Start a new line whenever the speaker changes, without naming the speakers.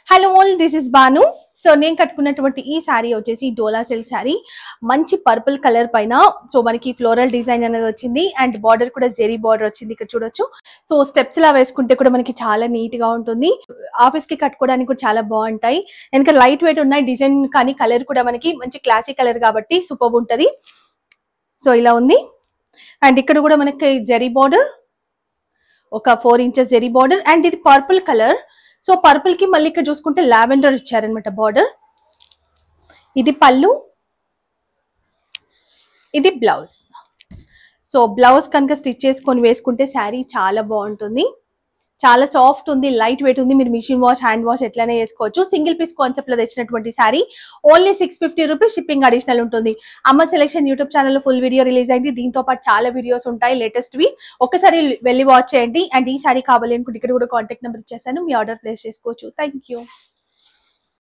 Hello all, this is Banu. So నేను కట్టుకున్నటువంటి ఈ శారీ వచ్చేసి డోలా సిల్క్ శారీ. మంచి పర్పుల్ కలర్ పైన సో మనకి ఫ్లోరల్ డిజైన్ అనేది వచ్చింది అండ్ బార్డర్ కూడా జెరీ బార్డర్ వచ్చింది. ఇక్కడ చూడొచ్చు. సో స్టెప్స్ లా వేసుకుంటే కూడా మనకి చాలా నీట్ గా ఉంటుంది. ఆఫీస్ కి కట్టుకోవడానికి కూడా చాలా బాగుంటాయి. ఇంకా లైట్ వెయిట్ ఉన్నాయి. డిజైన్ కానీ కలర్ కూడా మనకి మంచి క్లాసిక్ కలర్ కాబట్టి సూపర్ ఉంటది. సో ఇలా ఉంది. అండ్ ఇక్కడ కూడా మనకి జెరీ బార్డర్, ఒక 4 ఇంచెస్ జెరీ బార్డర్ అండ్ ఇది పర్పుల్ కలర్. సో పర్పుల్ కి మళ్ళీ ఇక్కడ చూసుకుంటే లావెండర్ ఇచ్చారనమాట బార్డర్. ఇది పళ్ళు, ఇది బ్లౌజ్. సో బ్లౌజ్ కనుక స్టిచ్ చేసుకొని వేసుకుంటే శారీ చాలా బాగుంటుంది. చాలా సాఫ్ట్ ఉంది, లైట్ వెయిట్ ఉంది. మీరు మిషన్ వాష్, హ్యాండ్ వాష్ ఎట్లనే చేసుకోవచ్చు. సింగిల్ పీస్ కాన్సెప్ట్ లో తెచ్చినటువంటి sari. Only 650 rupees shipping additional ఉంటుంది. అమ్మ సెలెక్షన్ యూట్యూబ్ ఛానల్లో ఫుల్ వీడియో రిలీజ్ అయింది. దీంతో పాటు చాలా వీడియోస్ ఉంటాయి లేటెస్ట్ వి. ఒకసారి వెళ్ళి వాచ్ చేయండి. అండ్ ఈ శారీ కావాలి అనుకుంటే ఇక్కడ కూడా కాంటాక్ట్ నెంబర్ ఇచ్చేసాను, మీ ఆర్డర్ ప్లేస్ చేసుకోవచ్చు. Thank you.